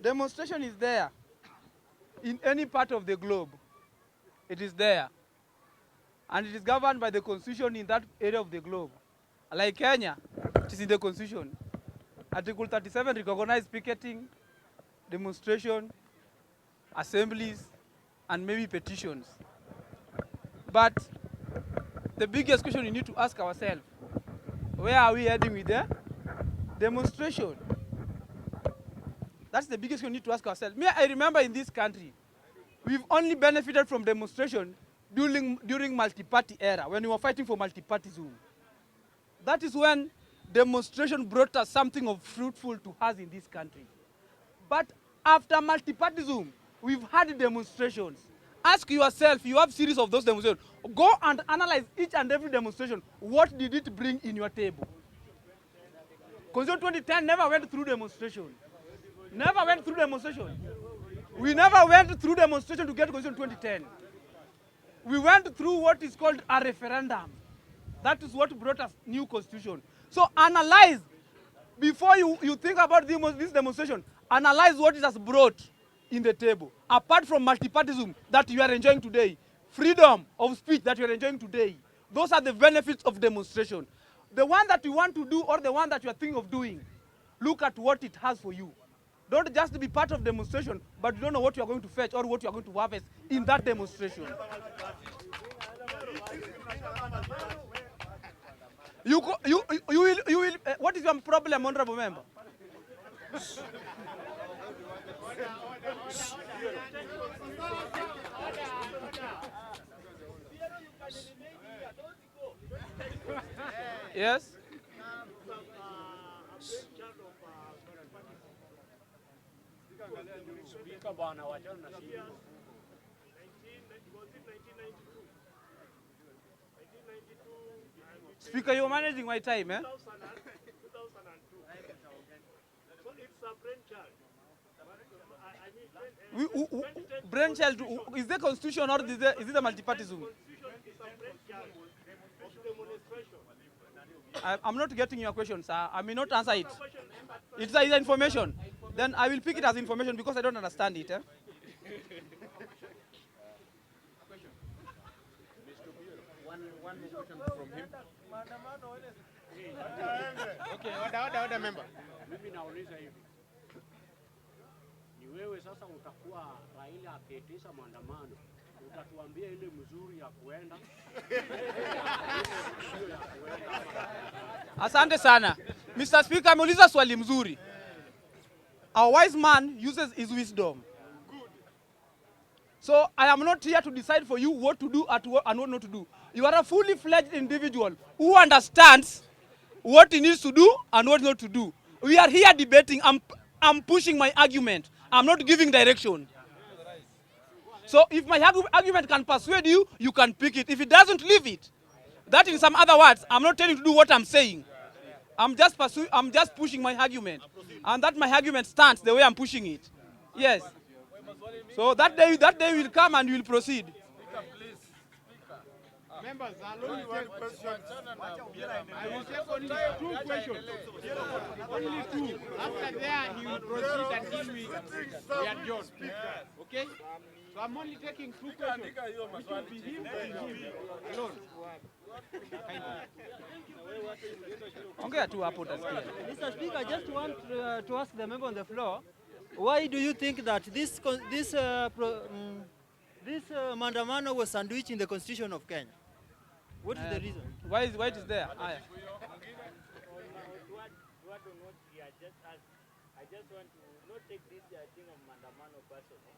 Demonstration is there. In any part of the globe, it is there. And it is governed by the constitution in that area of the globe. Like Kenya, it is in the constitution. Article 37 recognizes picketing, demonstration, assemblies, and maybe petitions. But the biggest question we need to ask ourselves, where are we heading with the demonstration? That's the biggest question we need to ask ourselves. I remember in this country, we've only benefited from demonstration during multi-party era, when we were fighting for multi-partyism. That is when demonstration brought us something of fruitful to us in this country. But after multi-partyism, we've had demonstrations. Ask yourself, you have series of those demonstrations. Go and analyze each and every demonstration. What did it bring in your table? Constitution 2010 never went through demonstration. Never went through demonstration. We never went through demonstration to get Constitution 2010. We went through what is called a referendum. That is what brought us new constitution. So analyze, before you think about this demonstration, analyze what it has brought in the table. Apart from multipartyism that you are enjoying today, freedom of speech that you are enjoying today, those are the benefits of demonstration. The one that you want to do or the one that you are thinking of doing, look at what it has for you. Don't just be part of demonstration, but you don't know what you are going to fetch or what you are going to harvest in that demonstration. You will, what is your problem, honorable member? Yes? Speaker, you're managing my time, eh? 2002. So it's a brainchild. Brainchild, is the constitution or is it the multipartyism? I'm not getting your question, sir. I may not answer it. It's information. Then I will pick it as information because I don't understand it. Eh? One more question from him. Okay, order member. Mimi nauliza hivi. Ni wewe sasa utakuwa Raila akiitisha maandamano, utatuambia ile mzuri ya kuenda? Asante sana. Mr. Speaker, ameuliza swali mzuri. A wise man uses his wisdom. So I am not here to decide for you what to do and what not to do. You are a fully fledged individual who understands what he needs to do and what not to do. We are here debating. I'm pushing my argument. I'm not giving direction. So if my argument can persuade you, you can pick it. If it doesn't, leave it. That in some other words, I'm not telling you to do what I'm saying. I'm just pushing my argument. And that my argument stands the way I'm pushing it. Yes. So that day will come and you will proceed. Members, allow me one question. I will take only 2 questions. Only 2. After there, he will proceed until we are done. Okay? So I'm only taking 2 questions. It will be him and him alone. Mr. Speaker, I just want to ask the member on the floor, why do you think that this maandamano was sandwiched in the Constitution of Kenya? What is the reason? Why it is there? I just want to not take this thing of maandamano personal.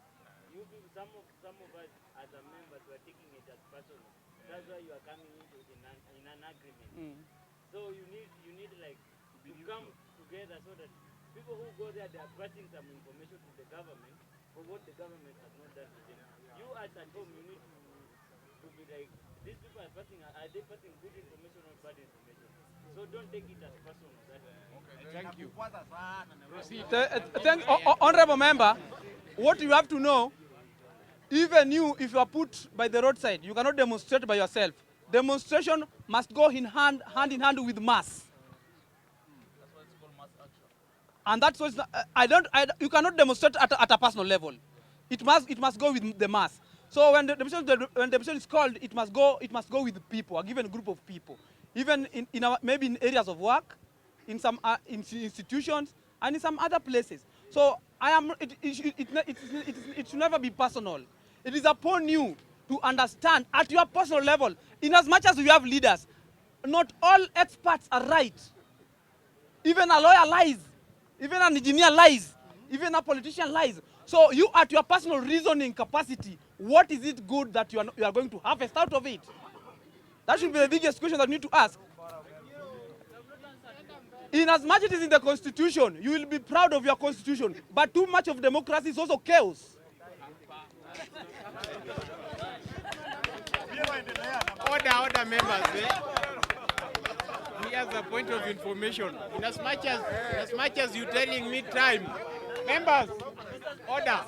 You people, some of us as a members were taking it as personal. That's why you are coming into in an agreement. So you need like to come together so that people who go there, they are passing some information to the government for what the government has not done to them. You as at home, you need to be like, these people are they passing good information or bad information? So don't take it as personal. Thank you. Honorable member, what you have to know, even you, if you are put by the roadside, you cannot demonstrate by yourself. Demonstration must go hand in hand with mass. That's why it's called mass action. And that's what you cannot demonstrate at a personal level. It must go with the mass. So when the demonstration is called, it must go with the people, a given group of people. Even maybe in areas of work, in some institutions, and in some other places. So it should never be personal. It is upon you to understand at your personal level. In as much as we have leaders, not all experts are right. Even a lawyer lies. Even an engineer lies. Even a politician lies. So you, at your personal reasoning capacity, what is it good that you are going to harvest out of it? That should be the biggest question that you need to ask. In as much as it is in the Constitution, you will be proud of your Constitution. But too much of democracy is also chaos. Order, members. Here's the point of information. In as much as you're telling me time, members, order.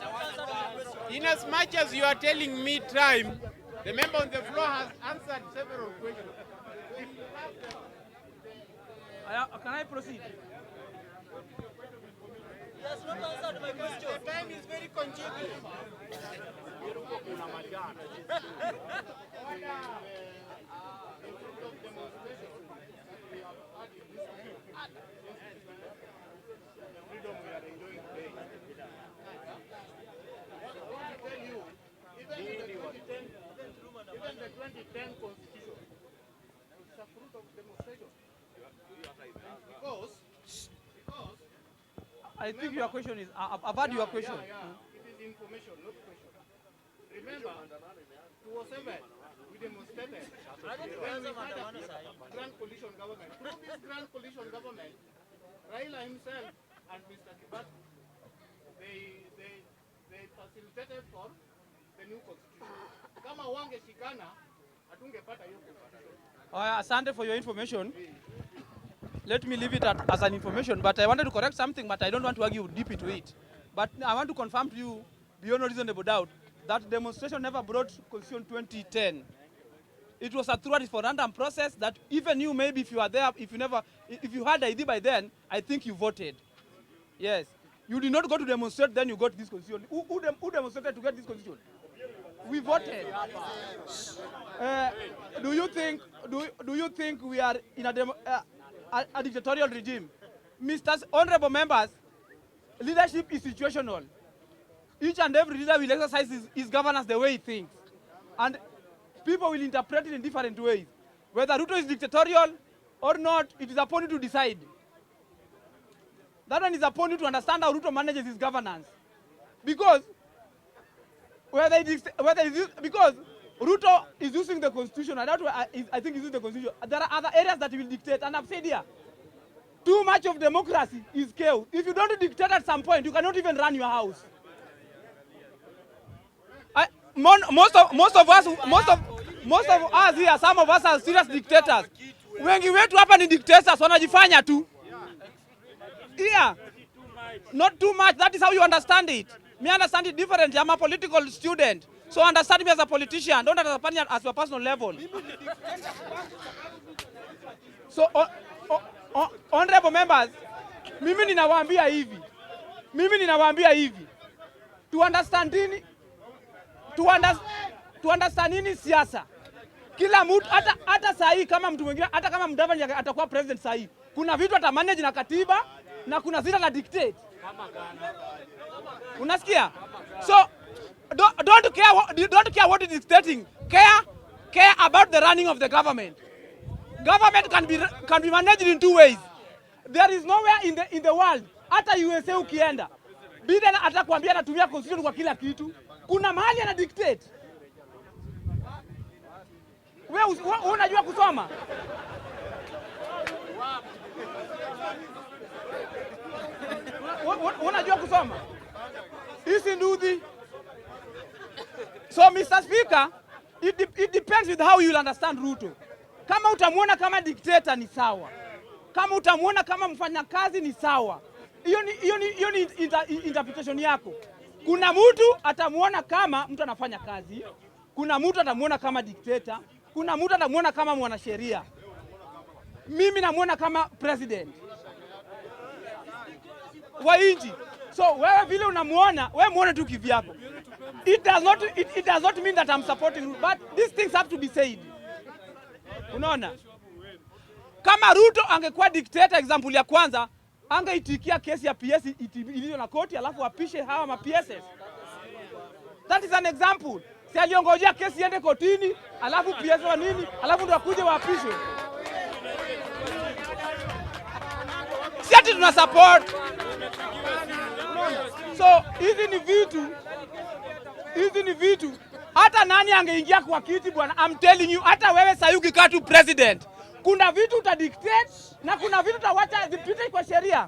In as much as you are telling me time, the member on the floor has answered several questions. Can I proceed? He has not answered my question. The time is very convenient. Even the 2010 Constitution, it's a fruit of demonstration. Because I think your question is, I've heard your question. it is information, not question. Remember, 2007, we demonstrated. Then we had a grand coalition government. Through this grand coalition government, Raila himself and Mr. Kibaki, they facilitated for the new constitution. Kama wangeshikana, hatungepata hiyo constitution. Asante for your information. Let me leave it as an information, but I wanted to correct something, but I don't want to argue deep into it. But I want to confirm to you, beyond reasonable doubt, that demonstration never brought Constitution 2010. It was a through referendum process that even you, maybe if you are there, if you had ID by then, I think you voted. Yes. You did not go to demonstrate, then you got this Constitution. Who demonstrated to get this Constitution? We voted. Do you think we are in a dictatorial regime? Mr. Honorable members, leadership is situational. Each and every leader will exercise his governance the way he thinks. And people will interpret it in different ways. Whether Ruto is dictatorial or not, it is upon you to decide. That one is upon you to understand how Ruto manages his governance. Because because Ruto is using the Constitution, and that's why I think he's using the Constitution. There are other areas that he will dictate, and I've said here, too much of democracy is chaos. If you don't dictate at some point, you cannot even run your house. Most of us here, some of us are serious dictators. Wengi wetu hapa ni dictators, wanajifanya tu. Yeah. Not too much. That is how you understand it. Me understand it different. I'm a political student. So understand me as a politician. Don't understand me as your personal level. So, honorable members, mimi ninawaambia hivi. To understand nini siasa. Kila mtu hata sahi kama mtu mwingine, hata kama Mudavadi atakuwa president sahi, kuna vitu ata manage na katiba na kuna zita na dictate. Unasikia? So don't care what is dictating. Care about the running of the government. Government can be managed in two ways. There is nowhere in the world, hata USA ukienda, Biden atakwambia anatumia constitution kwa kila kitu. Kuna mahali ana dictate. Wewe unajua kusoma? Unajua kusoma? Isi nduthi. So Mr. Speaker, it depends with how you will understand Ruto. Kama utamuona kama dictator ni sawa. Kama utamuona kama mfanyakazi ni sawa. Hiyo ni interpretation yako. Kuna mtu atamuona kama mtu anafanya kazi. Kuna mtu atamuona kama dictator. Kuna mtu atamuona kama mwanasheria. Mimi namuona kama president. wa inchi. So wewe vile unamuona, wewe muone tu kivyako. It does not mean that I'm supporting Ruto, but these things have to be said. Unaona? Kama Ruto angekuwa dictator, example ya kwanza, angeitikia kesi ya PS iliyo na koti alafu apishe hawa ma PSs. That is an example. Si aliongojea kesi iende kotini, alafu PS wa nini, alafu ndo akuje waapishwe. Si ati tuna support. So hizi ni vitu hata nani angeingia kwa kiti bwana. I'm telling you, hata wewe Sayuki katu president, kuna vitu utadictate na kuna vitu utawacha zipite kwa sheria.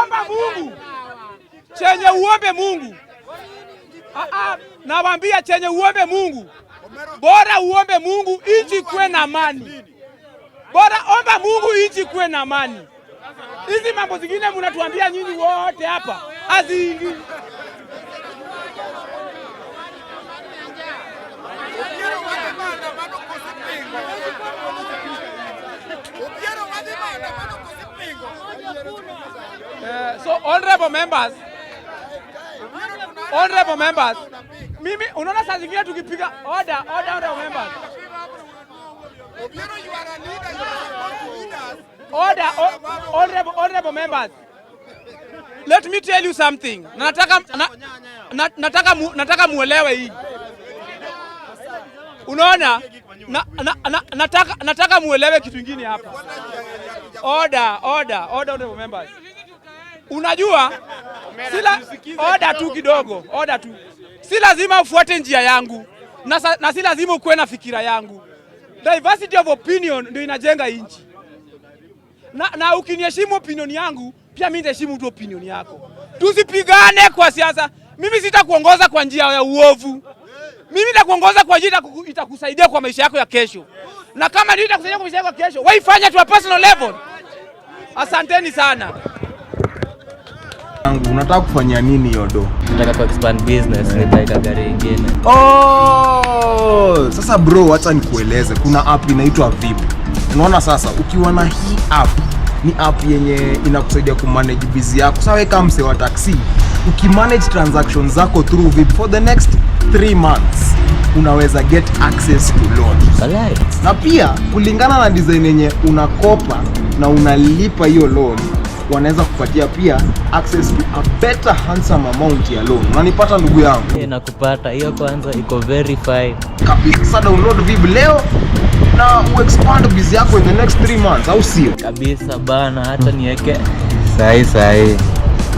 Omba Mungu chenye uombe Mungu. Nawaambia chenye uombe Mungu, bora uombe Mungu inchi kuwe na amani. Bora omba Mungu inchi kuwe na amani. Hizi mambo zingine mnatuambia nyinyi wote hapa azingi. So honorable members, mimi unaona saa zingine tukipiga order members. Honorable members. Let me tell you something. Nataka muelewe hii. Unaona? Nataka muelewe kitu kingine hapa. Honorable members. Unajua order tu kidogo, order tu. Si lazima ufuate njia yangu na si lazima ukuwe na fikira yangu. Diversity of opinion ndio inajenga inchi. Na ukiniheshimu opinion yangu, pia mimi nitaheshimu tu opinion yako. Tusipigane kwa siasa. Mimi sitakuongoza kwa njia ya uovu. Mimi nitakuongoza kwa njia itakusaidia kwa maisha yako ya kesho. Na kama ndio itakusaidia kwa maisha yako ya kesho, wewe ifanye tu a personal level. Asanteni sana. Unataka kufanya nini yodo? Nataka expand business, nitaweka gari nyingine. Sasa bro, acha nikueleze. Kuna app inaitwa Vip. Unaona sasa, ukiwa na hii app, ni app yenye inakusaidia kumanage busy yako. Sasa wewe kama mse wa taxi, ukimanage transactions zako through Vip for the next 3 months, unaweza get access to loan. Alright. Na pia kulingana na design yenye unakopa na unalipa hiyo loan, wanaweza kupatia pia access to a better handsome amount ya loan. Unanipata ndugu yangu? Nakupata. Hiyo kwanza iko verified. Kabisa. Sasa download Vip leo na uexpand busy yako in the next 3 months, au sio? Kabisa bana, hata niweke sahi.